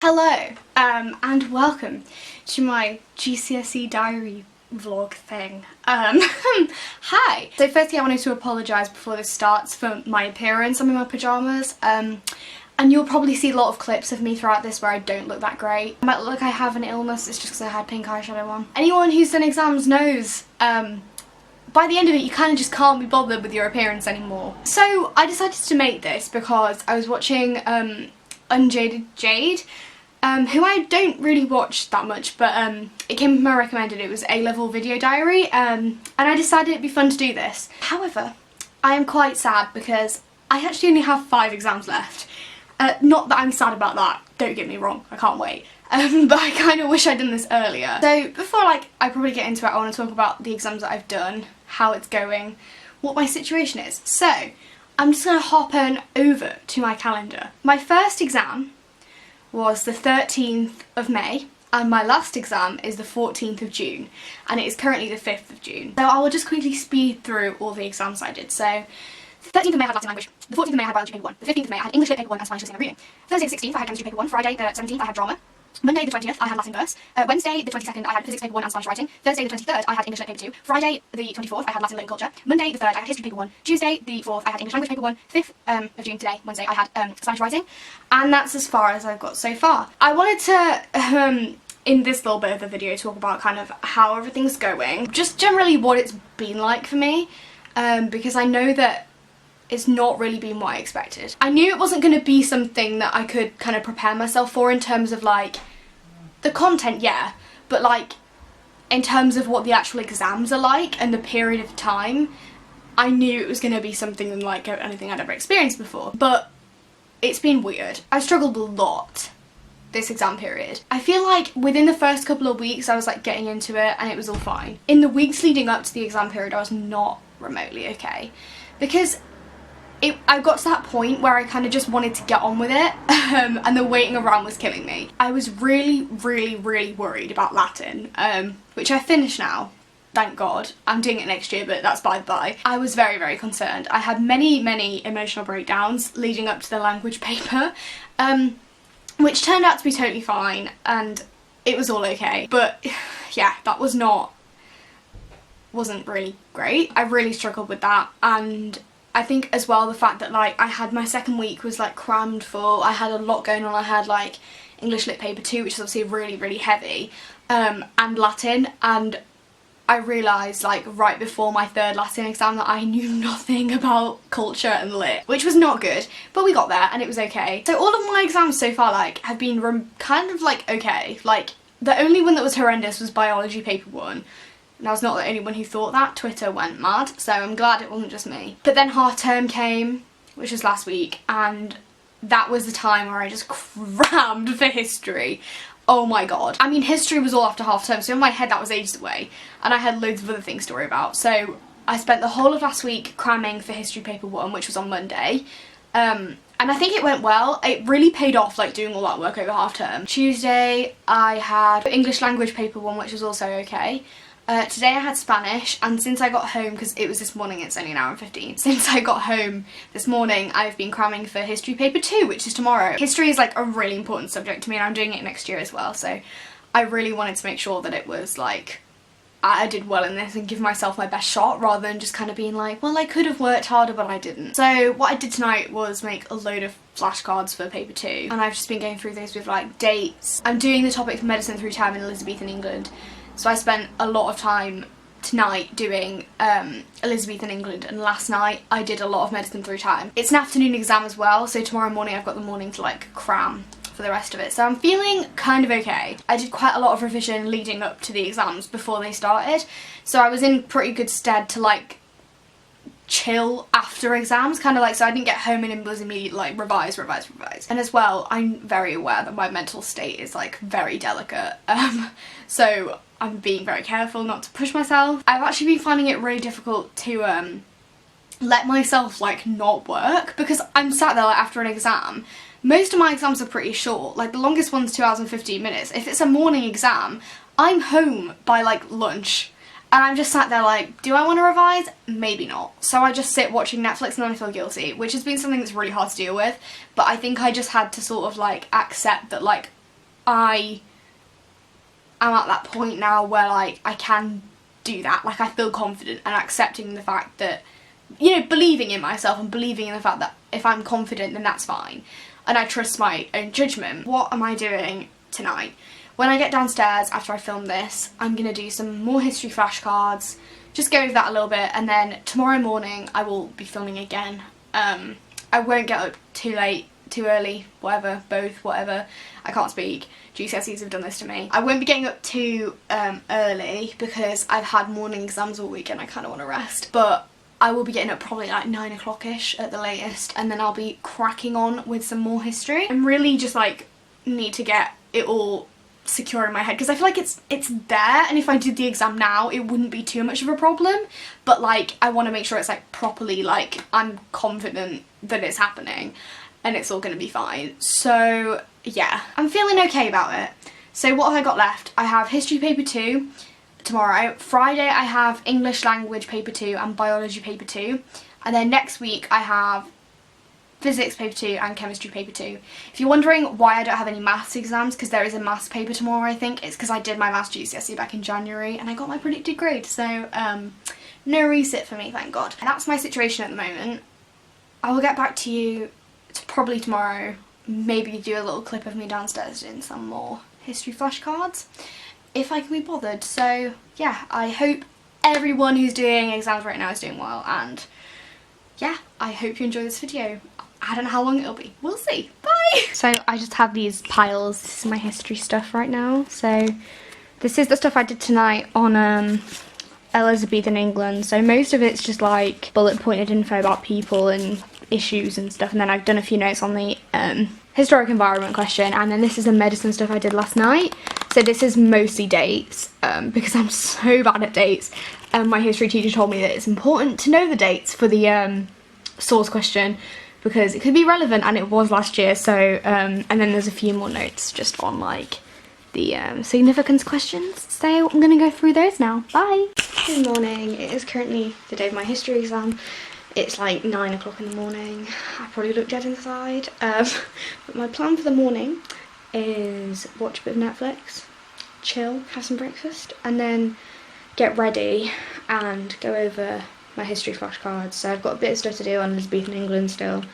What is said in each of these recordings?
Hello, and welcome to my GCSE diary vlog thing. Hi! So firstly I wanted to apologise before this starts for my appearance. I'm in my pyjamas, and you'll probably see a lot of clips of me throughout this where I don't look that great. I might look like I have an illness, it's just because I had pink eyeshadow on. Anyone who's done exams knows, by the end of it you kind of just can't be bothered with your appearance anymore. So I decided to make this because I was watching Unjaded Jade, who I don't really watch that much, but it came from my recommended. It was A-level video diary, and I decided it'd be fun to do this. However, I am quite sad because I actually only have 5 exams left. Not that I'm sad about that, don't get me wrong, I can't wait. But I kind of wish I'd done this earlier. So before I probably get into it, I want to talk about the exams that I've done, how it's going, what my situation is. So I'm just going to hop on over to my calendar. My first exam was the 13th of May and my last exam is the 14th of June and it is currently the 5th of June. So I will just quickly speed through all the exams I did. So the 13th of May I had Latin language, the 14th of May I had biology paper 1, the 15th of May I had English lit paper 1 and Spanish listening and reading. Thursday the 16th I had chemistry paper 1, Friday the 17th I had drama, Monday the 20th I had Latin verse, Wednesday the 22nd I had physics paper 1 and Spanish writing, Thursday the 23rd I had English lit paper 2, Friday the 24th I had Latin lit and culture, Monday the 3rd I had history paper 1, Tuesday the 4th I had English language paper 1, 5th of June today, Wednesday, I had Spanish writing, and that's as far as I've got so far. I wanted to in this little bit of the video talk about kind of how everything's going, just generally what it's been like for me, because I know that it's not really been what I expected. I knew it wasn't going to be something that I could kind of prepare myself for in terms of like the content, yeah, but like in terms of what the actual exams are like and the period of time, I knew it was going to be something unlike anything I'd ever experienced before. But it's been weird. I struggled a lot this exam period. I feel like within the first couple of weeks I was like getting into it and it was all fine. In the weeks leading up to the exam period I was not remotely okay, because I got to that point where I kind of just wanted to get on with it, and the waiting around was killing me. I was really worried about Latin, which I finished now, thank God. I'm doing it next year, but that's by the by. I was very concerned. I had many emotional breakdowns leading up to the language paper, which turned out to be totally fine, and it was all okay. But yeah, that wasn't really great. I really struggled with that, and I think as well the fact that like I had my second week was like crammed full. I had a lot going on. I had like English lit paper 2, which is obviously really heavy, and Latin, and I realised like right before my third Latin exam that I knew nothing about culture and lit, which was not good, but we got there and it was okay. So all of my exams so far like have been kind of like okay. Like the only one that was horrendous was biology paper 1. And I was not the only one who thought that. Twitter went mad, so I'm glad it wasn't just me. But then half term came, which was last week, and that was the time where I just crammed for history. Oh my god. I mean, history was all after half term, so in my head that was ages away, and I had loads of other things to worry about. So I spent the whole of last week cramming for history paper 1, which was on Monday. And I think it went well. It really paid off, like doing all that work over half term. Tuesday I had English language paper 1, which was also okay. Today I had Spanish, and since I got home, because it was this morning, it's only an hour and 15, since I got home this morning I've been cramming for history paper 2, which is tomorrow. History is like a really important subject to me and I'm doing it next year as well, so I really wanted to make sure that it was like I did well in this and give myself my best shot, rather than just kind of being like, well, I could have worked harder but I didn't. So what I did tonight was make a load of flashcards for paper 2, and I've just been going through those with like dates. I'm doing the topic for medicine through time in Elizabethan England, so I spent a lot of time tonight doing Elizabethan England, and last night I did a lot of medicine through time. It's an afternoon exam as well, so tomorrow morning I've got the morning to like cram for the rest of it, so I'm feeling kind of okay. I did quite a lot of revision leading up to the exams before they started, so I was in pretty good stead to like chill after exams, kind of like, so I didn't get home and was immediately like revise. And as well, I'm very aware that my mental state is like very delicate, so I'm being very careful not to push myself. I've actually been finding it really difficult to let myself like not work, because I'm sat there like after an exam. Most of my exams are pretty short, like the longest one's 2 hours and 15 minutes. If it's a morning exam, I'm home by like lunch. And I'm just sat there like, do I want to revise? Maybe not. So I just sit watching Netflix and then I feel guilty, which has been something that's really hard to deal with. But I think I just had to sort of like accept that like I am at that point now where like I can do that. Like I feel confident and accepting the fact that, you know, believing in myself and believing in the fact that if I'm confident then that's fine. And I trust my own judgment. What am I doing tonight? When I get downstairs after I film this, I'm going to do some more history flashcards, just go over that a little bit, and then tomorrow morning I will be filming again. I won't get up too late, too early, whatever, both, whatever. I can't speak. GCSEs have done this to me. I won't be getting up too early because I've had morning exams all week and I kind of want to rest. But I will be getting up probably like 9 o'clock-ish at the latest, and then I'll be cracking on with some more history. I really just like need to get it all secure in my head because I feel like it's there, and if I did the exam now it wouldn't be too much of a problem, but like I want to make sure it's like properly, like I'm confident that it's happening and it's all going to be fine. So yeah, I'm feeling okay about it. So what have I got left? I have history paper 2 tomorrow. Friday I have English language paper 2 and biology paper 2, and then next week I have physics paper 2 and chemistry paper 2. If you're wondering why I don't have any maths exams, because there is a maths paper tomorrow, I think, it's because I did my maths GCSE back in January and I got my predicted grade, so no resit for me, thank God. And that's my situation at the moment. I will get back to you probably tomorrow, maybe do a little clip of me downstairs doing some more history flashcards, if I can be bothered. So yeah, I hope everyone who's doing exams right now is doing well, and yeah, I hope you enjoy this video. I don't know how long it'll be. We'll see. Bye! So I just have these piles. This is my history stuff right now. So this is the stuff I did tonight on Elizabethan England. So most of it's just like bullet pointed info about people and issues and stuff. And then I've done a few notes on the historic environment question. And then this is the medicine stuff I did last night. So this is mostly dates because I'm so bad at dates. My history teacher told me that it's important to know the dates for the source question because it could be relevant, and it was last year. So and then there's a few more notes just on like the significance questions. So I'm gonna go through those now. Bye. Good morning. It is currently the day of my history exam. It's like 9 o'clock in the morning. I probably look dead inside. But my plan for the morning is watch a bit of Netflix, chill, have some breakfast, and then get ready and go over my history flashcards. So I've got a bit of stuff to do on Elizabethan England still,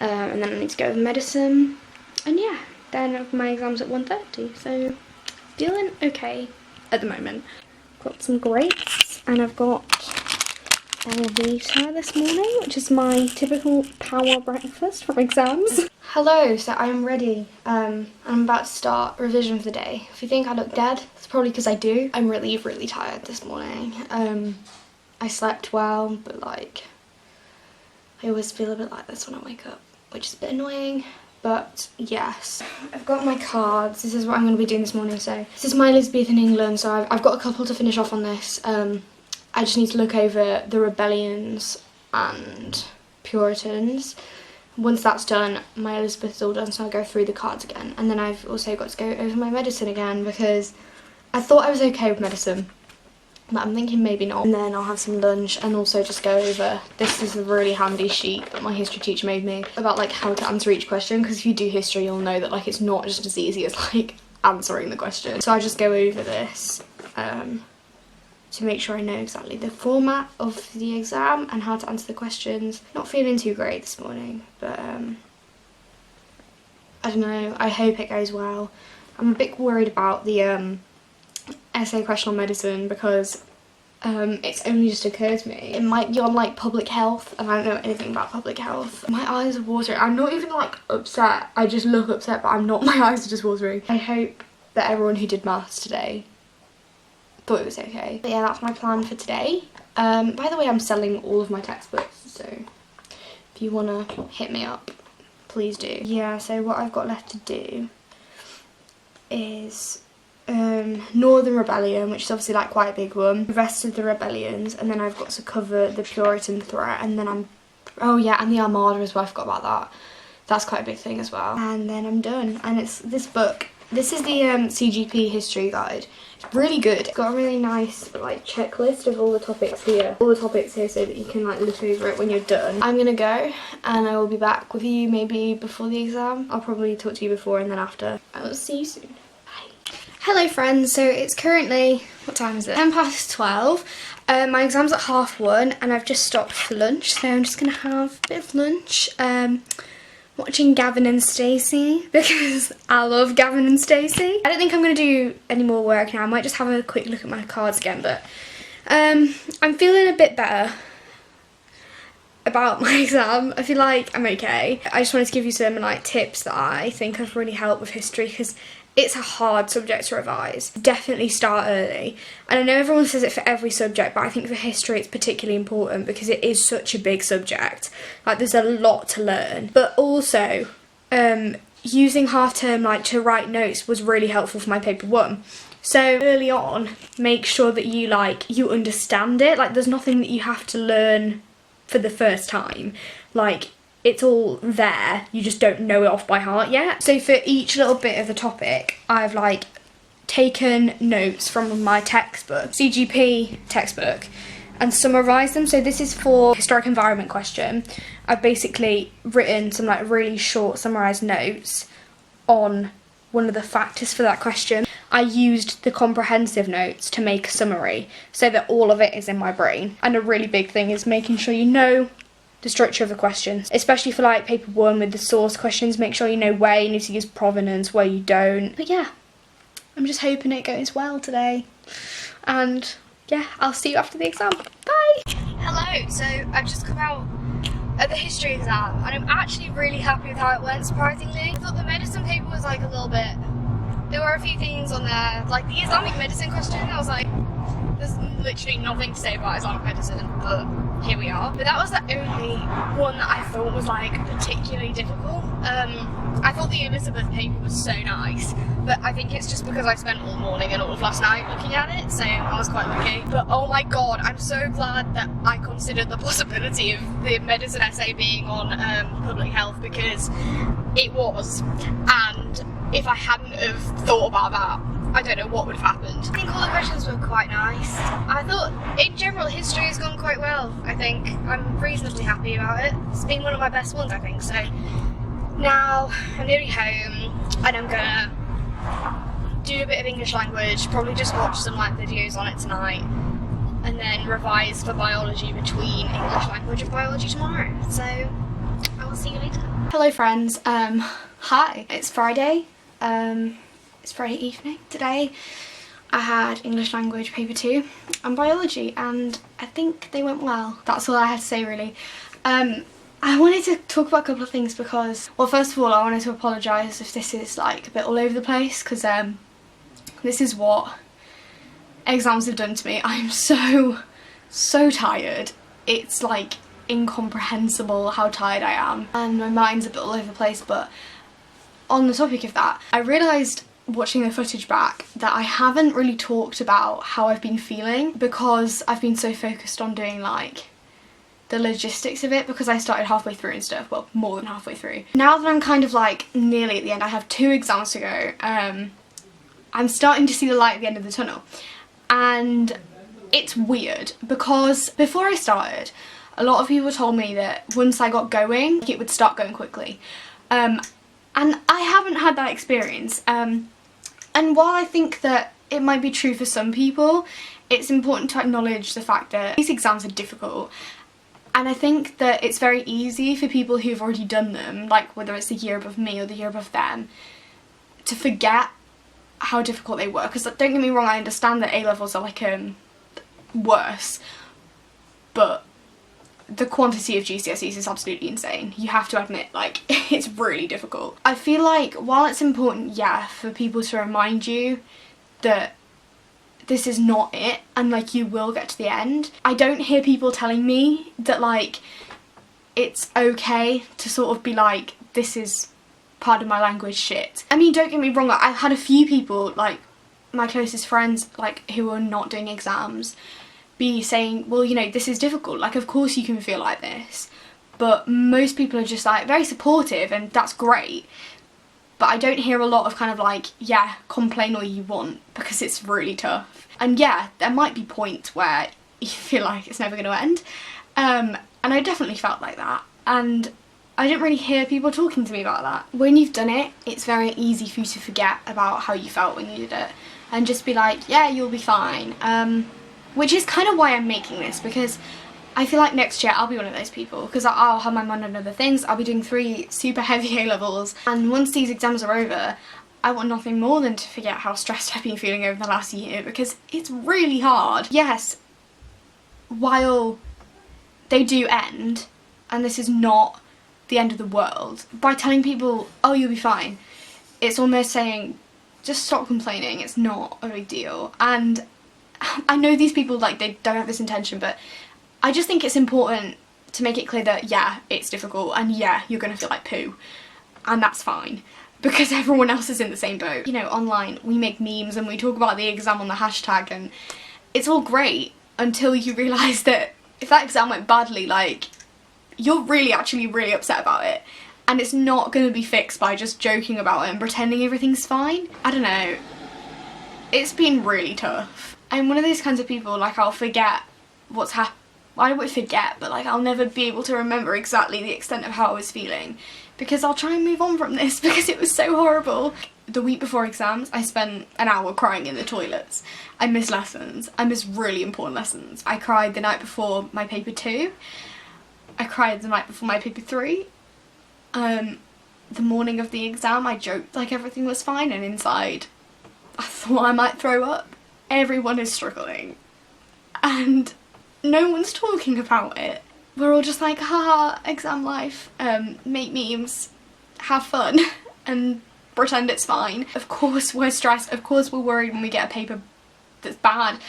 and then I need to go over medicine, and yeah, then my exam's at 1:30, so feeling okay at the moment. Got some grapes, and I've got Alvita this morning, which is my typical power breakfast for exams. Hello, so I'm ready. I'm about to start revision for the day. If you think I look dead, it's probably because I do. I'm really tired this morning. I slept well, but like, I always feel a bit like this when I wake up, which is a bit annoying, but yes. I've got my cards. This is what I'm going to be doing this morning. So this is my Elizabethan England, so I've got a couple to finish off on this. I just need to look over the rebellions and Puritans. Once that's done, my Elizabeth is all done, so I'll go through the cards again. And then I've also got to go over my medicine again because I thought I was okay with medicine, but I'm thinking maybe not. And then I'll have some lunch and also just go over, this is a really handy sheet that my history teacher made me about like how to answer each question, because if you do history you'll know that like it's not just as easy as like answering the question. So I just go over this to make sure I know exactly the format of the exam and how to answer the questions. Not feeling too great this morning, but I don't know, I hope it goes well. I'm a bit worried about the essay question on medicine because it's only just occurred to me. It might be on like public health, and I don't know anything about public health. My eyes are watering. I'm not even like upset, I just look upset, but I'm not. My eyes are just watering. I hope that everyone who did maths today thought it was okay. But yeah, that's my plan for today. By the way, I'm selling all of my textbooks, so if you want to hit me up, please do. Yeah, so what I've got left to do is Northern Rebellion, which is obviously like quite a big one, the rest of the rebellions, and then I've got to cover the Puritan threat, and then oh yeah, and the Armada as well, I forgot about that. That's quite a big thing as well. And then I'm done, and it's this book This is the CGP history guide. It's really good. It's got a really nice like checklist of all the topics here. All the topics here so that you can like look over it when you're done. I'm gonna go and I will be back with you maybe before the exam. I'll probably talk to you before and then after. I will see you soon. Bye. Hello friends, so it's currently, what time is it? 12:10. My exam's at 1:30 and I've just stopped for lunch, so I'm just gonna have a bit of lunch. Watching Gavin and Stacey because I love Gavin and Stacey. I don't think I'm going to do any more work now. I might just have a quick look at my cards again, but I'm feeling a bit better about my exam. I feel like I'm okay. I just wanted to give you some like tips that I think have really helped with history because it's a hard subject to revise. Definitely start early. And I know everyone says it for every subject, but I think for history it's particularly important because it is such a big subject. Like there's a lot to learn. But also, using half term like to write notes was really helpful for my paper 1. So early on, make sure that you understand it. Like there's nothing that you have to learn for the first time. Like it's all there, you just don't know it off by heart yet. So for each little bit of the topic, I've like taken notes from my textbook, CGP textbook, and summarised them. So this is for historic environment question. I've basically written some like really short summarised notes on one of the factors for that question. I used the comprehensive notes to make a summary so that all of it is in my brain. And a really big thing is making sure you know the structure of the questions, especially for like paper 1 with the source questions. Make sure you know where you need to use provenance, where you don't. But yeah, I'm just hoping it goes well today. And yeah, I'll see you after the exam. Bye! Hello, so I've just come out of the history exam and I'm actually really happy with how it went, surprisingly. I thought the medicine paper was like a little bit, there were a few things on there, like the Islamic medicine question, I was like, there's literally nothing to say about Islamic medicine, but here we are. But that was the only one that I thought was like particularly difficult. I thought the Elizabeth paper was so nice, but I think it's just because I spent all morning and all of last night looking at it, so I was quite lucky. But oh my god, I'm so glad that I considered the possibility of the medicine essay being on public health, because it was, and if I hadn't have thought about that, I don't know what would have happened. I think all the questions were quite nice. I thought in general history has gone quite well. I think I'm reasonably happy about it. It's been one of my best ones, I think. So now I'm nearly home and I'm gonna do a bit of English language, probably just watch some like videos on it tonight, and then revise for biology between English language and biology tomorrow. So I will see you later. Hello friends, hi, it's Friday. It's Friday evening. Today I had English language paper 2 and biology, and I think they went well. That's all I had to say really. I wanted to talk about a couple of things because, well, first of all I wanted to apologise if this is like a bit all over the place, because this is what exams have done to me. I'm so tired. It's like incomprehensible how tired I am and my mind's a bit all over the place. But on the topic of that, I realised watching the footage back that I haven't really talked about how I've been feeling because I've been so focused on doing like the logistics of it, because I started halfway through and stuff, well, more than halfway through. Now that I'm kind of like nearly at the end, I have 2 exams to go, I'm starting to see the light at the end of the tunnel. And it's weird because before I started, a lot of people told me that once I got going, it would start going quickly. And I haven't had that experience. And while I think that it might be true for some people, it's important to acknowledge the fact that these exams are difficult. And I think that it's very easy for people who've already done them, like whether it's the year above me or the year above them, to forget how difficult they were. Because don't get me wrong, I understand that A-levels are like worse, but the quantity of GCSEs is absolutely insane. You have to admit, like, it's really difficult. I feel like while it's important, yeah, for people to remind you that this is not it and like you will get to the end, I don't hear people telling me that like it's okay to sort of be like, this is part of my language shit. I mean, don't get me wrong, I've had a few people, like my closest friends, like who are not doing exams, be saying, well, you know, this is difficult, like of course you can feel like this, but most people are just like very supportive and that's great. but I don't hear a lot of kind of like, yeah, complain all you want, because it's really tough. And yeah, there might be points where you feel like it's never going to end, and I definitely felt like that, and I didn't really hear people talking to me about that. When you've done it, it's very easy for you to forget about how you felt when you did it and just be like, yeah, you'll be fine. Which is kind of why I'm making this, because I feel like next year I'll be one of those people, because I'll have my mind on other things. I'll be doing 3 super heavy A-levels, and once these exams are over, I want nothing more than to forget how stressed I've been feeling over the last year, because it's really hard. Yes, while they do end, and this is not the end of the world, by telling people, oh, you'll be fine, it's almost saying, just stop complaining, it's not a big deal. And I know these people, like, they don't have this intention, but I just think it's important to make it clear that, yeah, it's difficult, and yeah, you're gonna feel like poo, and that's fine, because everyone else is in the same boat. You know, online, we make memes and we talk about the exam on the hashtag, and it's all great until you realise that if that exam went badly, like, you're really actually really upset about it, and it's not going to be fixed by just joking about it and pretending everything's fine. I don't know, it's been really tough. I'm one of those kinds of people, like, I'll forget what's happened. I won't forget, but like, I'll never be able to remember exactly the extent of how I was feeling, because I'll try and move on from this because it was so horrible. The week before exams, I spent an hour crying in the toilets. I missed lessons. I missed really important lessons. I cried the night before my paper 2. I cried the night before my paper 3. The morning of the exam, I joked like everything was fine, and inside I thought I might throw up. Everyone is struggling, and no one's talking about it. We're all just like, haha, exam life, make memes, have fun, and pretend it's fine. Of course we're stressed, of course we're worried when we get a paper that's bad.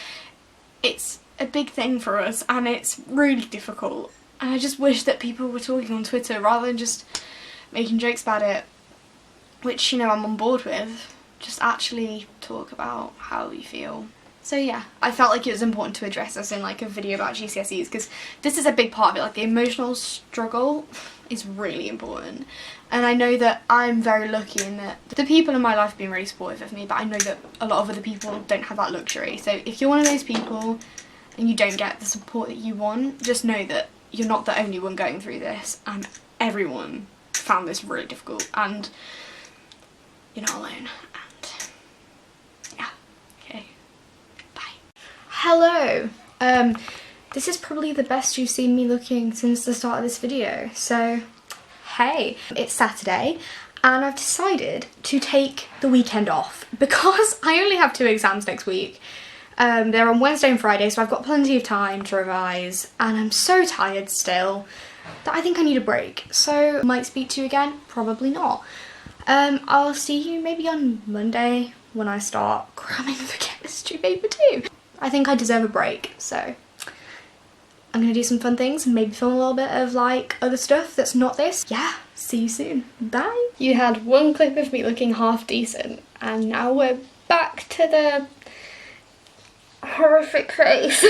It's a big thing for us, and it's really difficult. And I just wish that people were talking on Twitter rather than just making jokes about it, which, you know, I'm on board with. Just actually talk about how you feel. So yeah, I felt like it was important to address this in like a video about GCSEs, because this is a big part of it. Like, the emotional struggle is really important, and I know that I'm very lucky in that the people in my life have been really supportive of me, but I know that a lot of other people don't have that luxury. So if you're one of those people and you don't get the support that you want, just know that you're not the only one going through this, and everyone found this really difficult, and you're not alone. And yeah, okay, bye. Hello, this is probably the best you've seen me looking since the start of this video, so hey. It's Saturday, and I've decided to take the weekend off because I only have 2 exams next week. They're on Wednesday and Friday, so I've got plenty of time to revise, and I'm so tired still that I think I need a break. So, might speak to you again, probably not. I'll see you maybe on Monday when I start cramming for chemistry paper 2. I think I deserve a break, so I'm gonna do some fun things and maybe film a little bit of like other stuff that's not this. Yeah, see you soon. Bye. You had one clip of me looking half decent, and now we're back to the horrific face.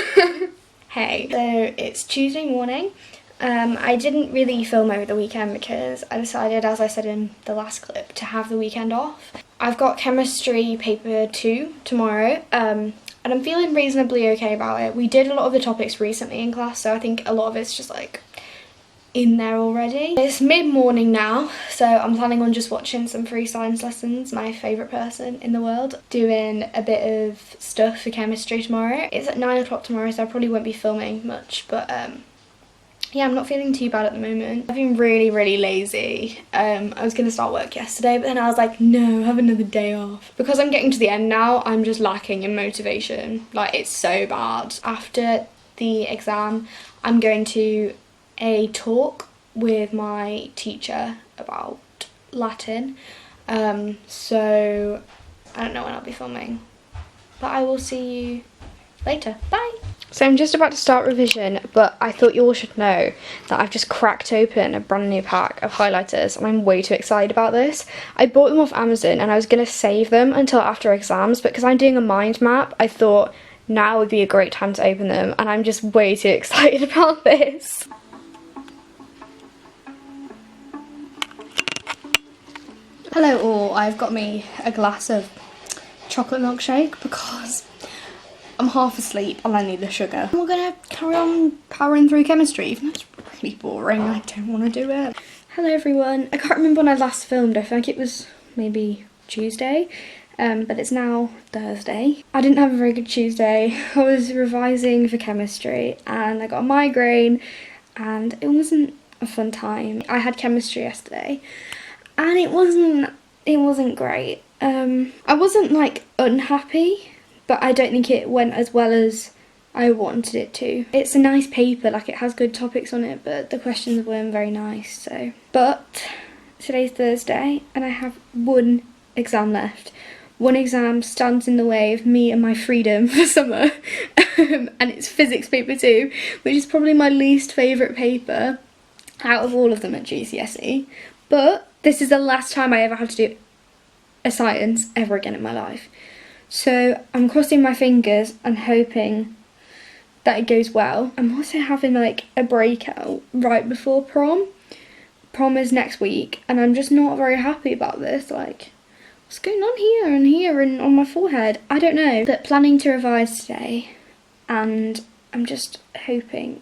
Hey, so it's Tuesday morning. I didn't really film over the weekend because I decided, as I said in the last clip, to have the weekend off. I've got chemistry paper 2 tomorrow, and I'm feeling reasonably okay about it. We did a lot of the topics recently in class, so I think a lot of it's just like in there already. It's mid-morning now, so I'm planning on just watching some free science lessons, my favourite person in the world, doing a bit of stuff for chemistry tomorrow. It's at 9 o'clock tomorrow, so I probably won't be filming much, but yeah, I'm not feeling too bad at the moment. I've been really, really lazy. I was going to start work yesterday, but then I was like, no, have another day off. Because I'm getting to the end now, I'm just lacking in motivation. Like, it's so bad. After the exam, I'm going to a talk with my teacher about Latin. So I don't know when I'll be filming, but I will see you later. Bye. So I'm just about to start revision, but I thought you all should know that I've just cracked open a brand new pack of highlighters, and I'm way too excited about this. I bought them off Amazon and I was going to save them until after exams, but because I'm doing a mind map, I thought now would be a great time to open them, and I'm just way too excited about this. Hello all, I've got me a glass of chocolate milkshake because I'm half asleep and I need the sugar. We're gonna carry on powering through chemistry, even though it's really boring, I don't want to do it. Hello everyone, I can't remember when I last filmed, I think it was maybe Tuesday, but it's now Thursday. I didn't have a very good Tuesday. I was revising for chemistry and I got a migraine and it wasn't a fun time. I had chemistry yesterday and it wasn't great. I wasn't like unhappy, but I don't think it went as well as I wanted it to. It's a nice paper, like it has good topics on it, but the questions weren't very nice, so. But today's Thursday and I have one exam left. One exam stands in the way of me and my freedom for summer, and it's physics paper 2, which is probably my least favourite paper out of all of them at GCSE. But this is the last time I ever have to do a science ever again in my life. So I'm crossing my fingers and hoping that it goes well. I'm also having like a breakout right before prom. Prom is next week and I'm just not very happy about this. Like, what's going on here and on my forehead? I don't know. But planning to revise today and I'm just hoping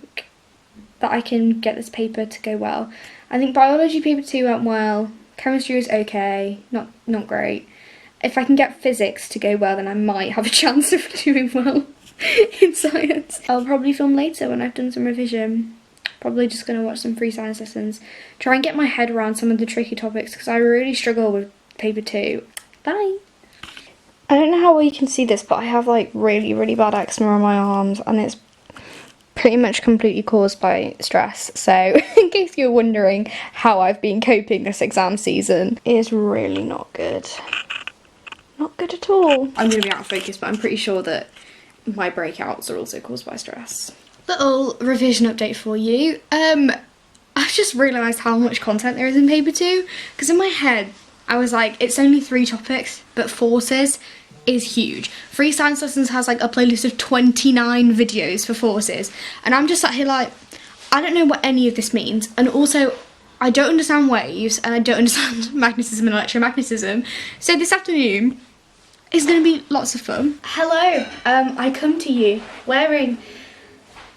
that I can get this paper to go well. I think biology paper 2 went well, chemistry was okay, not great. If I can get physics to go well, then I might have a chance of doing well in science. I'll probably film later when I've done some revision. Probably just going to watch some free science lessons. Try and get my head around some of the tricky topics because I really struggle with paper 2. Bye! I don't know how well you can see this, but I have like really bad eczema on my arms and it's pretty much completely caused by stress, so in case you're wondering how I've been coping this exam season, it is really not good. Not good at all. I'm going to be out of focus, but I'm pretty sure that my breakouts are also caused by stress. Little revision update for you. I've just realised how much content there is in paper 2, because in my head I was like, it's only 3 topics, but forces is huge. Free Science Lessons has like a playlist of 29 videos for forces, and I'm just sat here like, I don't know what any of this means, and also I don't understand waves and I don't understand magnetism and electromagnetism, so this afternoon is going to be lots of fun. Hello, I come to you wearing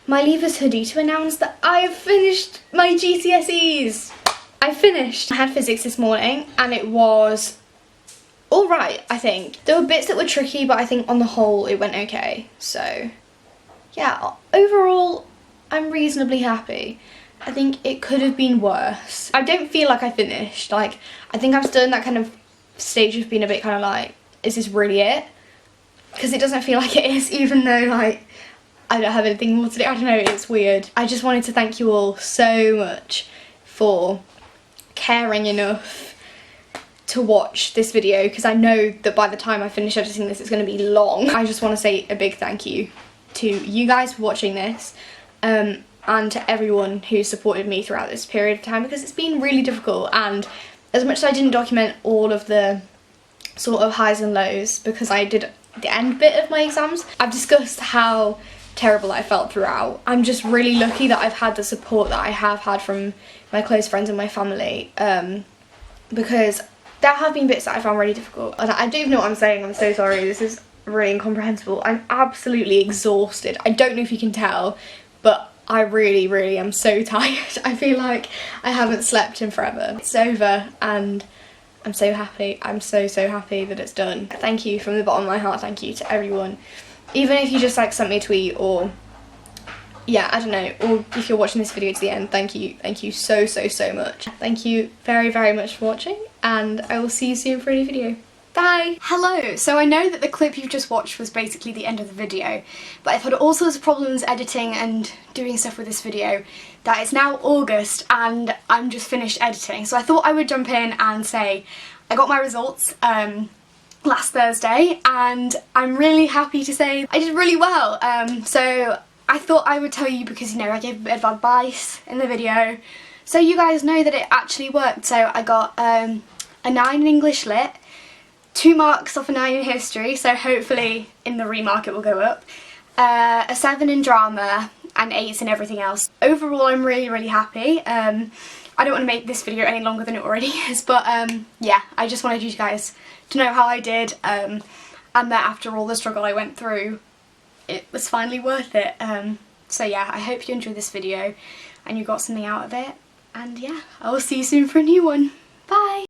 my Leavers hoodie to announce that I have finished my GCSEs. I finished. I had physics this morning and it was alright, I think. There were bits that were tricky, but I think on the whole it went okay. So yeah, overall I'm reasonably happy. I think it could have been worse. I don't feel like I finished. Like, I think I'm still in that kind of stage of being a bit kind of like, is this really it? Because it doesn't feel like it is, even though like I don't have anything more to do. I don't know, it's weird. I just wanted to thank you all so much for caring enough to watch this video, because I know that by the time I finish editing this it's going to be long. I just want to say a big thank you to you guys for watching this, and to everyone who supported me throughout this period of time, because it's been really difficult, and as much as I didn't document all of the sort of highs and lows because I did the end bit of my exams, I've discussed how terrible I felt throughout. I'm just really lucky that I've had the support that I have had from my close friends and my family, because there have been bits that I found really difficult. And I don't even know what I'm saying, I'm so sorry, this is really incomprehensible. I'm absolutely exhausted. I don't know if you can tell, but I really am so tired. I feel like I haven't slept in forever. It's over and I'm so happy. I'm so happy that it's done. Thank you from the bottom of my heart, thank you to everyone. Even if you just like sent me a tweet or, yeah, I don't know, or if you're watching this video to the end, thank you so much. Thank you very much for watching, and I will see you soon for a new video. Bye! Hello! So I know that the clip you've just watched was basically the end of the video, but I've had all sorts of problems editing and doing stuff with this video that it's now August and I'm just finished editing, so I thought I would jump in and say I got my results last Thursday and I'm really happy to say I did really well. So I thought I would tell you because, you know, I gave a bit of advice in the video so you guys know that it actually worked. So I got a 9 in English Lit, 2 marks off a 9 in history, so hopefully in the remark it will go up, a 7 in drama and 8s in everything else. Overall I'm really happy. I don't want to make this video any longer than it already is, but yeah, I just wanted you guys to know how I did, and that after all the struggle I went through, it was finally worth it. So yeah, I hope you enjoyed this video and you got something out of it, and yeah, I will see you soon for a new one. Bye!